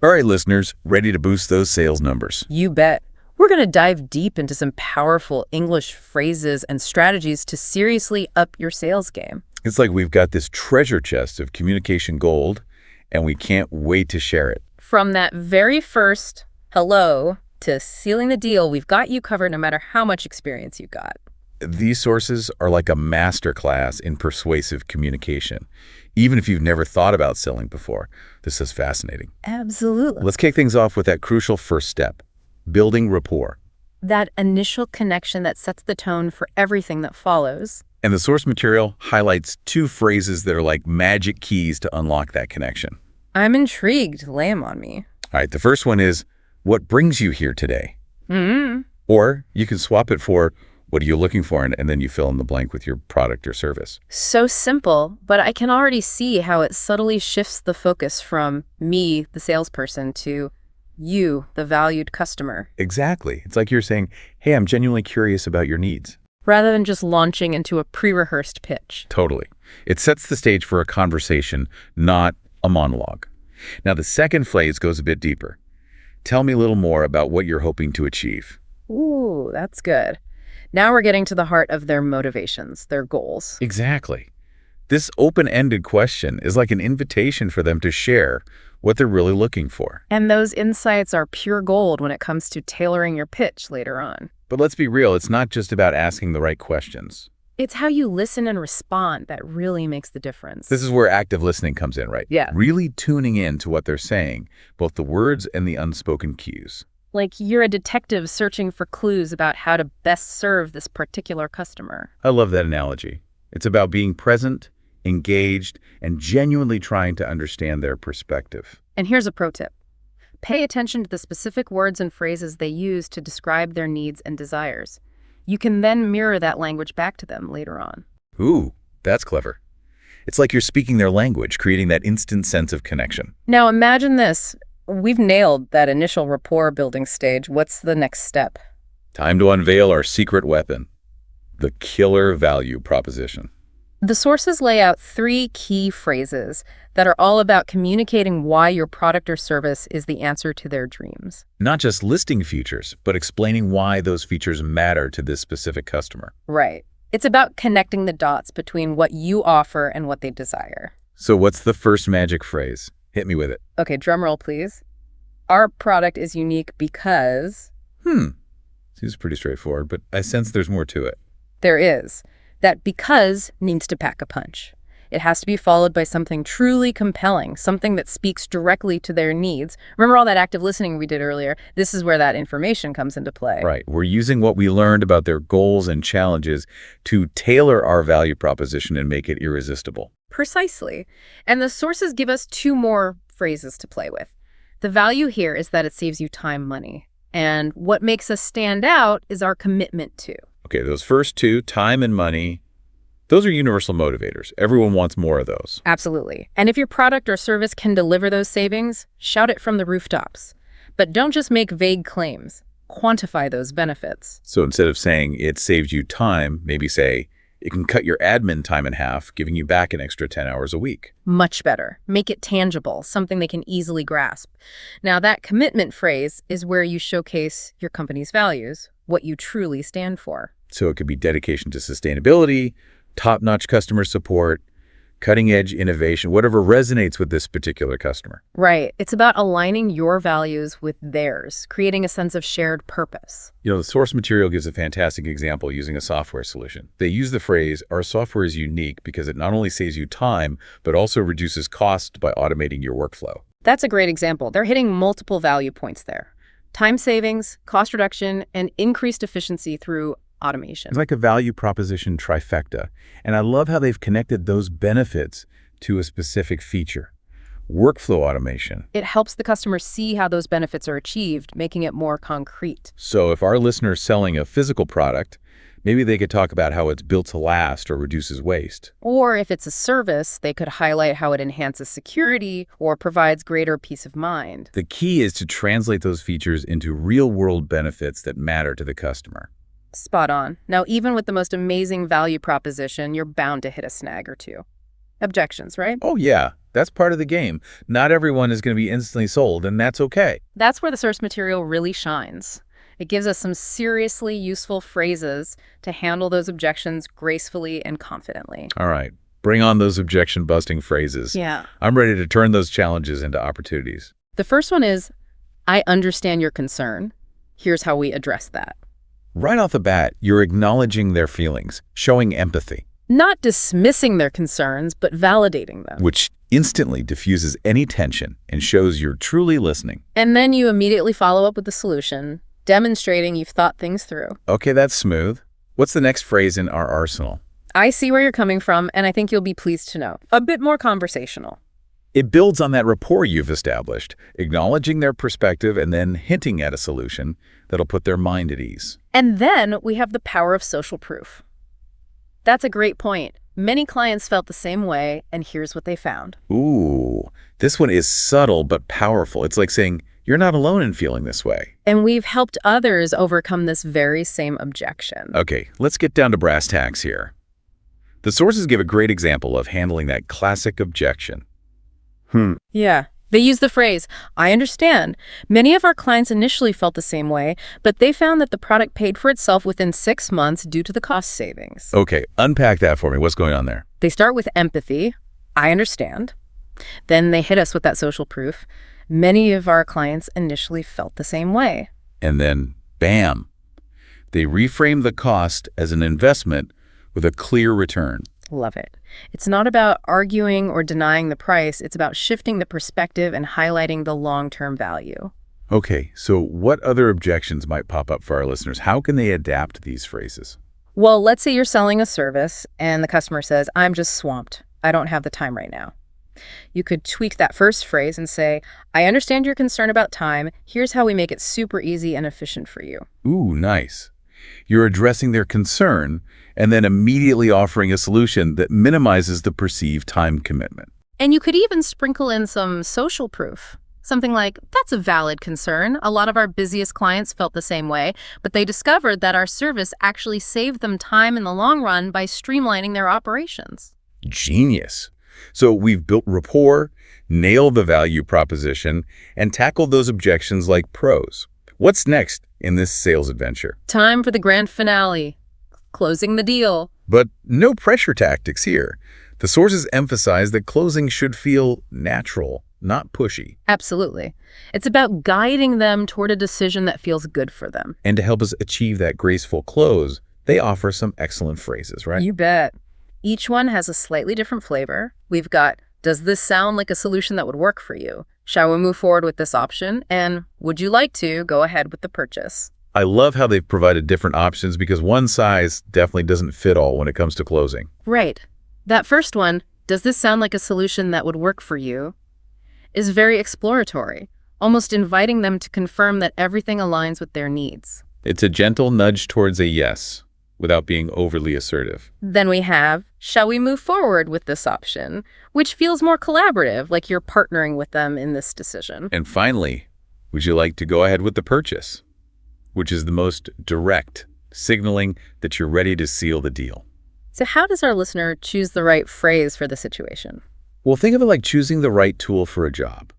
All right, listeners, ready to boost those sales numbers? You bet. We're going to dive deep into some powerful English phrases and strategies to seriously up your sales game. It's like we've got this treasure chest of communication gold, and we can't wait to share it. From that very first hello to sealing the deal, we've got you covered no matter how much experience you got. These sources are like a masterclass in persuasive communication. Even if you've never thought about selling before, this is fascinating. Absolutely. Let's kick things off with that crucial first step, building rapport. That initial connection that sets the tone for everything that follows. And the source material highlights two phrases that are like magic keys to unlock that connection. I'm intrigued. Lay 'em on me. All right, the first one is, what brings you here today? Or you can swap it for, what are you looking for? And then you fill in the blank with your product or service. So simple, but I can already see how it subtly shifts the focus from me, the salesperson, to you, the valued customer, Exactly. It's like you're saying, hey, I'm genuinely curious about your needs. rather than just launching into a pre-rehearsed pitch. Totally. It sets the stage for a conversation, not a monologue. Now, the second phrase goes a bit deeper. Tell me a little more about what you're hoping to achieve. Ooh, that's good. Now we're getting to the heart of their motivations, their goals. Exactly. This open-ended question is like an invitation for them to share what they're really looking for. And those insights are pure gold when it comes to tailoring your pitch later on. But let's be real, it's not just about asking the right questions. It's how you listen and respond that really makes the difference. This is where active listening comes in, right? Yeah. Really tuning in to what they're saying, both the words and the unspoken cues. Like you're a detective searching for clues about how to best serve this particular customer. I love that analogy. It's about being present, engaged, and genuinely trying to understand their perspective. And here's a pro tip. Pay attention to the specific words and phrases they use to describe their needs and desires. You can then mirror that language back to them later on. Ooh, that's clever. It's like you're speaking their language, creating that instant sense of connection. Now imagine this. We've nailed that initial rapport building stage. What's the next step? Time to unveil our secret weapon, the killer value proposition. The sources lay out 3 key phrases that are all about communicating why your product or service is the answer to their dreams. Not just listing features, but explaining why those features matter to this specific customer. Right. It's about connecting the dots between what you offer and what they desire. So what's the first magic phrase? Hit me with it. Okay, drum roll, please. Our product is unique because... Seems pretty straightforward, but I sense there's more to it. There is. That because needs to pack a punch. It has to be followed by something truly compelling, something that speaks directly to their needs. Remember all that active listening we did earlier? This is where that information comes into play. Right. We're using what we learned about their goals and challenges to tailor our value proposition and make it irresistible. Precisely. And the sources give us 2 more phrases to play with. The value here is that it saves you time, money. And what makes us stand out is our commitment to. Okay, those first 2, time and money, those are universal motivators. Everyone wants more of those. Absolutely. And if your product or service can deliver those savings, shout it from the rooftops. But don't just make vague claims. Quantify those benefits. So instead of saying it saved you time, maybe say it can cut your admin time in half, giving you back an extra 10 hours a week. Much better. Make it tangible, something they can easily grasp. Now, that commitment phrase is where you showcase your company's values, what you truly stand for. So it could be dedication to sustainability, top-notch customer support, cutting-edge innovation, whatever resonates with this particular customer. Right. It's about aligning your values with theirs, creating a sense of shared purpose. You know, the source material gives a fantastic example using a software solution. They use the phrase, our software is unique because it not only saves you time, but also reduces cost by automating your workflow. That's a great example. They're hitting multiple value points there. Time savings, cost reduction, and increased efficiency through automation. It's like a value proposition trifecta. And I love how they've connected those benefits to a specific feature. Workflow automation. It helps the customer see how those benefits are achieved, making it more concrete. So if our listener's selling a physical product, maybe they could talk about how it's built to last or reduces waste. Or if it's a service, they could highlight how it enhances security or provides greater peace of mind. The key is to translate those features into real-world benefits that matter to the customer. Spot on. Now, even with the most amazing value proposition, you're bound to hit a snag or 2. objections, right? Oh, yeah, that's part of the game. Not everyone is going to be instantly sold, and that's okay. That's where the source material really shines. It gives us some seriously useful phrases to handle those objections gracefully and confidently. All right, bring on those objection-busting phrases. Yeah. I'm ready to turn those challenges into opportunities. The first one is, I understand your concern. Here's how we address that. Right off the bat, you're acknowledging their feelings, showing empathy, Not dismissing their concerns, but validating them. which instantly diffuses any tension and shows you're truly listening. And then you immediately follow up with the solution, demonstrating you've thought things through. Okay, that's smooth. What's the next phrase in our arsenal? I see where you're coming from, and I think you'll be pleased to know. A bit more conversational. It builds on that rapport you've established, acknowledging their perspective and then hinting at a solution that'll put their mind at ease. And then we have the power of social proof. That's a great point. Many clients felt the same way, and here's what they found. Ooh, this one is subtle but powerful. It's like saying, you're not alone in feeling this way. And we've helped others overcome this very same objection. Okay, let's get down to brass tacks here. The sources give a great example of handling that classic objection. Yeah. They use the phrase, I understand. Many of our clients initially felt the same way, but they found that the product paid for itself within 6 months due to the cost savings. Okay, unpack that for me. What's going on there? They start with empathy, I understand. Then they hit us with that social proof. Many of our clients initially felt the same way. And then, bam, they reframe the cost as an investment with a clear return. Love it. It's not about arguing or denying the price. It's about shifting the perspective and highlighting the long-term value. Okay, so what other objections might pop up for our listeners? How can they adapt these phrases? Well, let's say you're selling a service and the customer says, I'm just swamped. I don't have the time right now. You could tweak that first phrase and say, I understand your concern about time. Here's how we make it super easy and efficient for you. Ooh, nice. You're addressing their concern and then immediately offering a solution that minimizes the perceived time commitment. And you could even sprinkle in some social proof. Something like, that's a valid concern. A lot of our busiest clients felt the same way, but they discovered that our service actually saved them time in the long run by streamlining their operations. Genius. So we've built rapport, nailed the value proposition, and tackled those objections like pros. What's next in this sales adventure? Time for the grand finale. Closing the deal. But no pressure tactics here. The sources emphasize that closing should feel natural, not pushy. Absolutely. It's about guiding them toward a decision that feels good for them. And to help us achieve that graceful close, they offer some excellent phrases, right? You bet. Each one has a slightly different flavor. We've got, does this sound like a solution that would work for you? Shall we move forward with this option? And would you like to go ahead with the purchase? I love how they've provided different options because one size definitely doesn't fit all when it comes to closing. Right. That first one, does this sound like a solution that would work for you, is very exploratory, almost inviting them to confirm that everything aligns with their needs. It's a gentle nudge towards a yes, without being overly assertive. Then we have, shall we move forward with this option, which feels more collaborative, like you're partnering with them in this decision. And finally, would you like to go ahead with the purchase, which is the most direct, signaling that you're ready to seal the deal. So how does our listener choose the right phrase for the situation? Well, think of it like choosing the right tool for a job.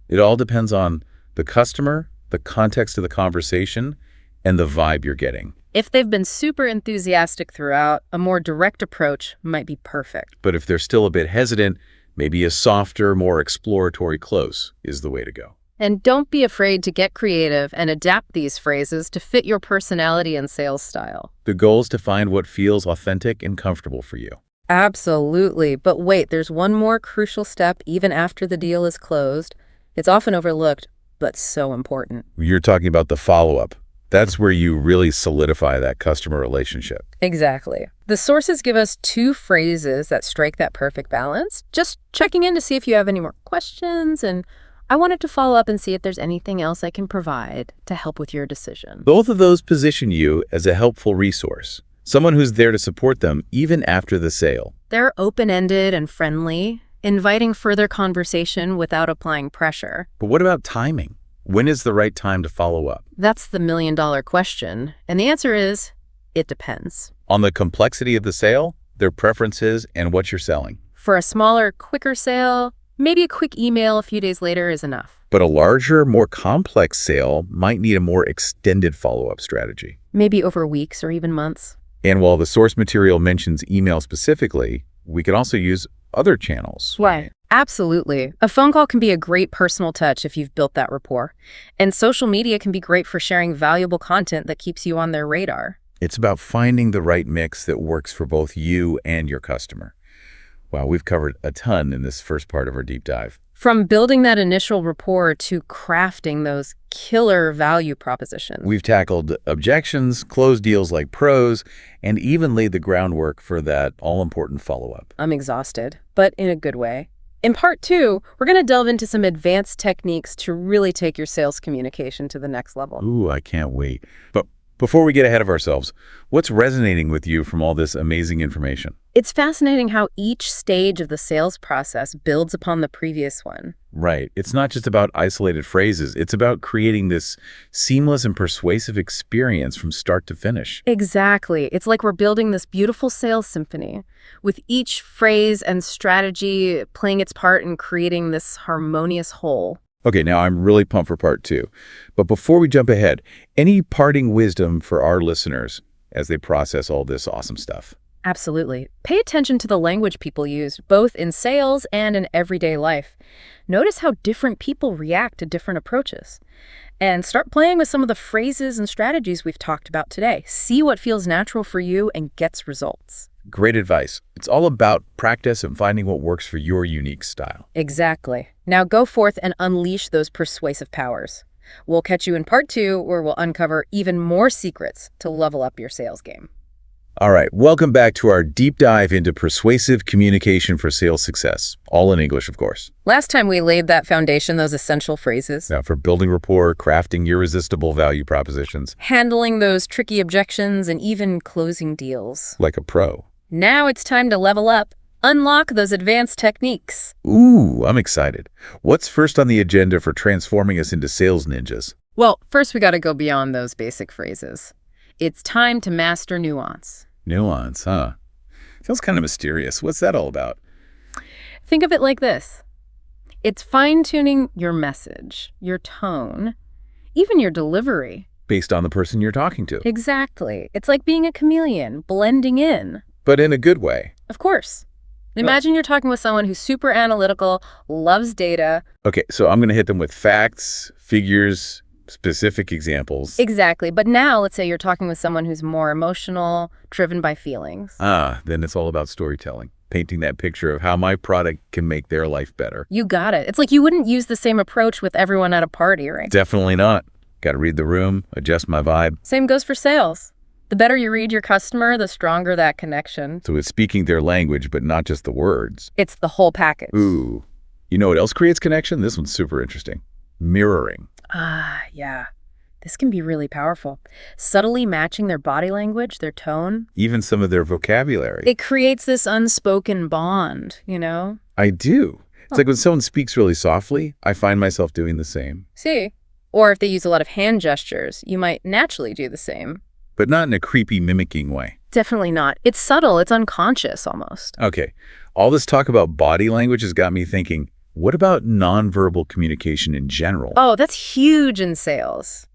It all depends on the customer, the context of the conversation, and the vibe you're getting. If they've been super enthusiastic throughout, a more direct approach might be perfect. But if they're still a bit hesitant, maybe a softer, more exploratory close is the way to go. And don't be afraid to get creative and adapt these phrases to fit your personality and sales style. The goal is to find what feels authentic and comfortable for you. Absolutely. But wait, there's one more crucial step even after the deal is closed. It's often overlooked, but so important. You're talking about the follow-up. That's where you really solidify that customer relationship. Exactly. The sources give us 2 phrases that strike that perfect balance. Just checking in to see if you have any more questions, and I wanted to follow up and see if there's anything else I can provide to help with your decision. Both of those position you as a helpful resource, someone who's there to support them even after the sale. They're open-ended and friendly, inviting further conversation without applying pressure. But what about timing? When is the right time to follow up? That's the million-dollar question, and the answer is, it depends. On the complexity of the sale, their preferences, and what you're selling. For a smaller, quicker sale, maybe a quick email a few days later is enough. But a larger, more complex sale might need a more extended follow-up strategy. Maybe over weeks or even months. And while the source material mentions email specifically, we can also use other channels. Right. Absolutely. A phone call can be a great personal touch if you've built that rapport. And social media can be great for sharing valuable content that keeps you on their radar. It's about finding the right mix that works for both you and your customer. Wow, we've covered a ton in this first part of our deep dive. From building that initial rapport to crafting those killer value propositions. We've tackled objections, closed deals like pros, and even laid the groundwork for that all-important follow-up. I'm exhausted, but in a good way. In part 2, we're going to delve into some advanced techniques to really take your sales communication to the next level. Ooh, I can't wait. But before we get ahead of ourselves, what's resonating with you from all this amazing information? It's fascinating how each stage of the sales process builds upon the previous one. Right. It's not just about isolated phrases. It's about creating this seamless and persuasive experience from start to finish. Exactly. It's like we're building this beautiful sales symphony, with each phrase and strategy playing its part in creating this harmonious whole. Okay, now I'm really pumped for part 2. But before we jump ahead, any parting wisdom for our listeners as they process all this awesome stuff? Absolutely. Pay attention to the language people use, both in sales and in everyday life. Notice how different people react to different approaches. And start playing with some of the phrases and strategies we've talked about today. See what feels natural for you and gets results. Great advice. It's all about practice and finding what works for your unique style. Exactly. Now go forth and unleash those persuasive powers. We'll catch you in part 2, where we'll uncover even more secrets to level up your sales game. All right, welcome back to our deep dive into persuasive communication for sales success, all in English, of course. Last time we laid that foundation, those essential phrases. Now, for building rapport, crafting irresistible value propositions. Handling those tricky objections, and even closing deals. Like a pro. Now it's time to level up. Unlock those advanced techniques. Ooh, I'm excited. What's first on the agenda for transforming us into sales ninjas? Well, first we got to go beyond those basic phrases. It's time to master nuance. Nuance, huh? Feels kind of mysterious. What's that all about? Think of it like this. It's fine-tuning your message, your tone, even your delivery. Based on the person you're talking to. Exactly. It's like being a chameleon, blending in. But in a good way. Of course. Imagine you're talking with someone who's super analytical, loves data. Okay, so I'm going to hit them with facts, figures, specific examples. Exactly. But now let's say you're talking with someone who's more emotional, driven by feelings. Then it's all about storytelling, painting that picture of how my product can make their life better. You got it. It's like you wouldn't use the same approach with everyone at a party, right? Definitely not. Got to read the room, adjust my vibe. Same goes for sales. The better you read your customer, the stronger that connection. So it's speaking their language, but not just the words. It's the whole package. Ooh. You know what else creates connection? This one's super interesting. Mirroring. Yeah. This can be really powerful. Subtly matching their body language, their tone. Even some of their vocabulary. It creates this unspoken bond, you know? I do. It's like when someone speaks really softly, I find myself doing the same. See? Or if they use a lot of hand gestures, you might naturally do the same. But not in a creepy mimicking way. Definitely not. It's subtle. It's unconscious almost. Okay. All this talk about body language has got me thinking, what about nonverbal communication in general? Oh, that's huge in sales.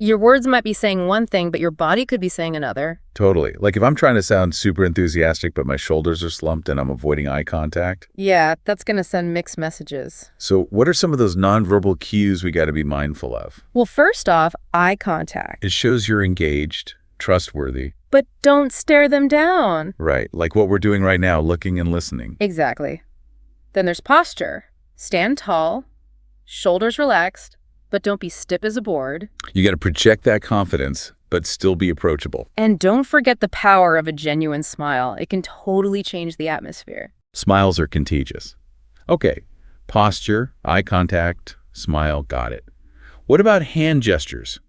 Your words might be saying one thing, but your body could be saying another. Totally. Like if I'm trying to sound super enthusiastic, but my shoulders are slumped and I'm avoiding eye contact. Yeah, that's going to send mixed messages. So what are some of those nonverbal cues we got to be mindful of? Well, first off, eye contact. It shows you're engaged, trustworthy. But don't stare them down. Right. Like what we're doing right now, looking and listening. Exactly. Then there's posture. Stand tall, shoulders relaxed, but don't be stiff as a board. You got to project that confidence, but still be approachable. And don't forget the power of a genuine smile. It can totally change the atmosphere. Smiles are contagious. Okay, posture, eye contact, smile, got it. What about hand gestures?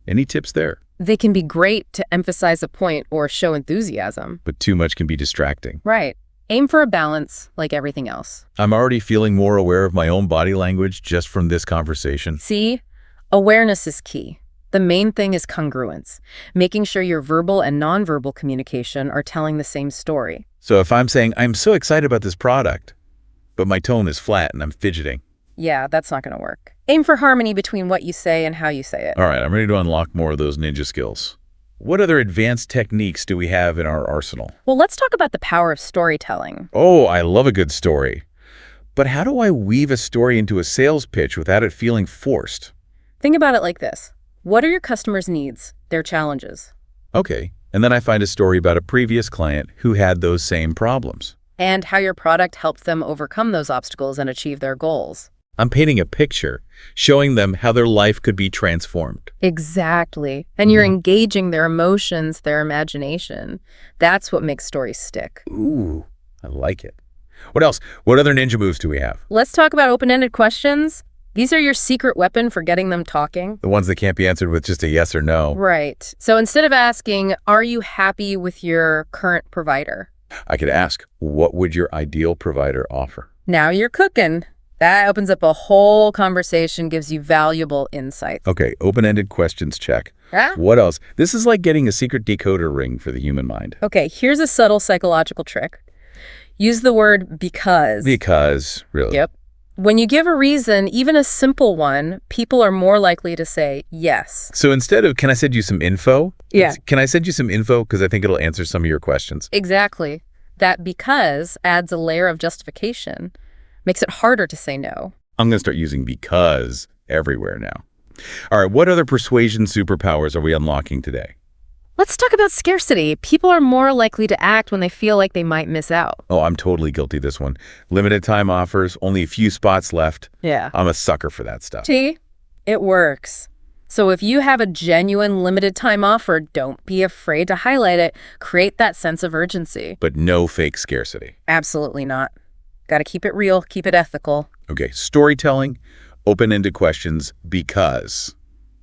Any tips there? They can be great to emphasize a point or show enthusiasm. But too much can be distracting. Right. Aim for a balance, like everything else. I'm already feeling more aware of my own body language just from this conversation. See? Awareness is key. The main thing is congruence, making sure your verbal and nonverbal communication are telling the same story. So if I'm saying, I'm so excited about this product, but my tone is flat and I'm fidgeting. Yeah, that's not going to work. Aim for harmony between what you say and how you say it. All right, I'm ready to unlock more of those ninja skills. What other advanced techniques do we have in our arsenal? Well, let's talk about the power of storytelling. Oh, I love a good story. But how do I weave a story into a sales pitch without it feeling forced? Think about it like this. What are your customers' needs, their challenges? Okay, and then I find a story about a previous client who had those same problems. And how your product helped them overcome those obstacles and achieve their goals. I'm painting a picture, showing them how their life could be transformed. Exactly. And you're engaging their emotions, their imagination. That's what makes stories stick. Ooh, I like it. What else? What other ninja moves do we have? Let's talk about open-ended questions. These are your secret weapon for getting them talking. The ones that can't be answered with just a yes or no. Right. So instead of asking, are you happy with your current provider? I could ask, what would your ideal provider offer? Now you're cooking. That opens up a whole conversation, gives you valuable insights. Okay, open-ended questions check. Yeah? What else? This is like getting a secret decoder ring for the human mind. Okay, here's a subtle psychological trick. Use the word because. Because, really. Yep. When you give a reason, even a simple one, people are more likely to say yes. So instead of, can I send you some info? Yeah. Can I send you some info? Because I think it'll answer some of your questions. Exactly. That because adds a layer of justification, makes it harder to say no. I'm going to start using because everywhere now. All right, what other persuasion superpowers are we unlocking today? Let's talk about scarcity. People are more likely to act when they feel like they might miss out. Oh, I'm totally guilty of this one. Limited time offers, only a few spots left. Yeah. I'm a sucker for that stuff. See? It works. So if you have a genuine limited time offer, don't be afraid to highlight it. Create that sense of urgency. But no fake scarcity. Absolutely not. Got to keep it real, keep it ethical. Okay, storytelling, open-ended questions, because,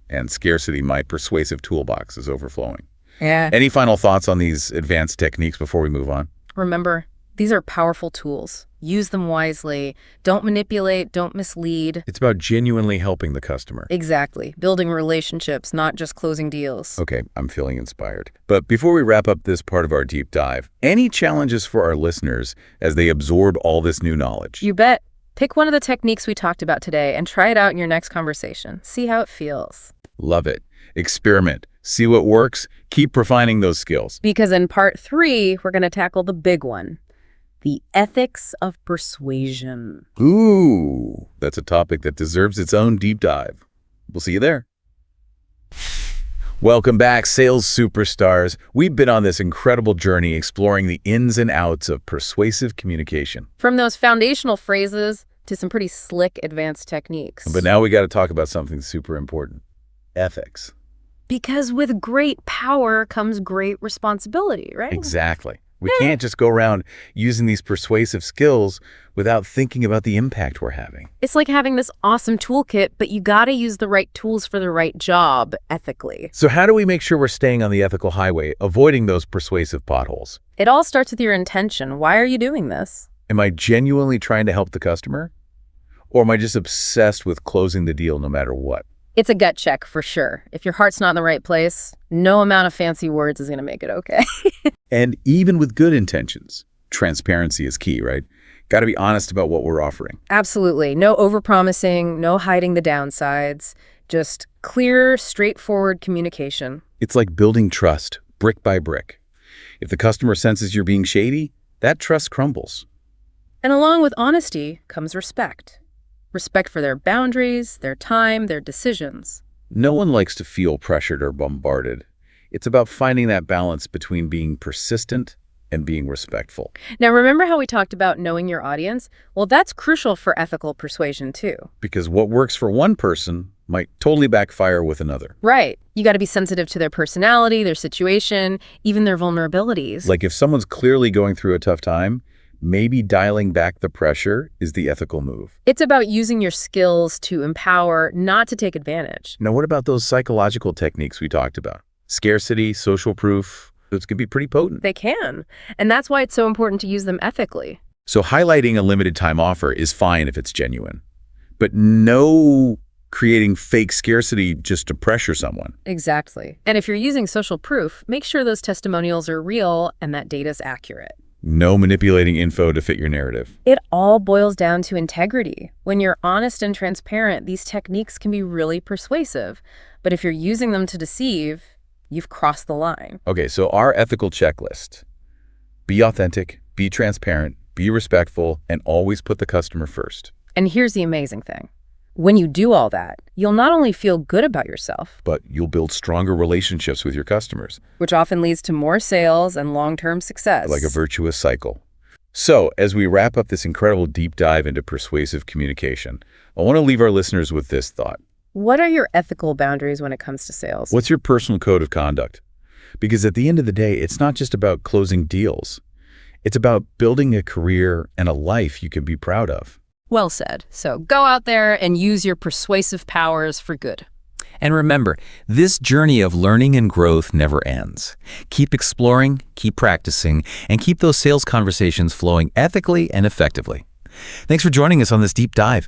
and scarcity, my persuasive toolbox is overflowing. Yeah. Any final thoughts on these advanced techniques before we move on? Remember, these are powerful tools. Use them wisely. Don't manipulate, don't mislead. It's about genuinely helping the customer. Exactly. Building relationships, not just closing deals. Okay, I'm feeling inspired. But before we wrap up this part of our deep dive, any challenges for our listeners as they absorb all this new knowledge? You bet. Pick one of the techniques we talked about today and try it out in your next conversation. See how it feels. Love it. Experiment. See what works. Keep refining those skills. Because in part 3, we're going to tackle the big one. The ethics of persuasion. Ooh, that's a topic that deserves its own deep dive. We'll see you there. Welcome back, sales superstars. We've been on this incredible journey exploring the ins and outs of persuasive communication. From those foundational phrases to some pretty slick advanced techniques. But now we got to talk about something super important. Ethics. Because with great power comes great responsibility, right? Exactly. We can't just go around using these persuasive skills without thinking about the impact we're having. It's like having this awesome toolkit, but you got to use the right tools for the right job ethically. So how do we make sure we're staying on the ethical highway, avoiding those persuasive potholes? It all starts with your intention. Why are you doing this? Am I genuinely trying to help the customer? Or am I just obsessed with closing the deal no matter what? It's a gut check for sure. If your heart's not in the right place, no amount of fancy words is going to make it okay. And even with good intentions, transparency is key, right? Got to be honest about what we're offering. Absolutely. No overpromising, no hiding the downsides. Just clear, straightforward communication. It's like building trust, brick by brick. If the customer senses you're being shady, that trust crumbles. And along with honesty comes respect. Respect for their boundaries, their time, their decisions. No one likes to feel pressured or bombarded. It's about finding that balance between being persistent and being respectful. Now, remember how we talked about knowing your audience? Well, that's crucial for ethical persuasion, too. Because what works for one person might totally backfire with another. Right. You got to be sensitive to their personality, their situation, even their vulnerabilities. Like if someone's clearly going through a tough time, maybe dialing back the pressure is the ethical move. It's about using your skills to empower, not to take advantage. Now, what about those psychological techniques we talked about? Scarcity, social proof, those can be pretty potent. They can. And that's why it's so important to use them ethically. So highlighting a limited time offer is fine if it's genuine, but no creating fake scarcity just to pressure someone. Exactly. And if you're using social proof, make sure those testimonials are real and that data's accurate. No manipulating info to fit your narrative. It all boils down to integrity. When you're honest and transparent, these techniques can be really persuasive. But if you're using them to deceive, you've crossed the line. Okay, so our ethical checklist. Be authentic, be transparent, be respectful, and always put the customer first. And here's the amazing thing. When you do all that, you'll not only feel good about yourself, But you'll build stronger relationships with your customers, which often leads to more sales and long-term success. like a virtuous cycle. So, as we wrap up this incredible deep dive into persuasive communication, I want to leave our listeners with this thought. What are your ethical boundaries when it comes to sales? What's your personal code of conduct? Because at the end of the day, it's not just about closing deals. It's about building a career and a life you can be proud of. Well said. So go out there and use your persuasive powers for good. And remember, this journey of learning and growth never ends. Keep exploring, keep practicing, and keep those sales conversations flowing ethically and effectively. Thanks for joining us on this deep dive.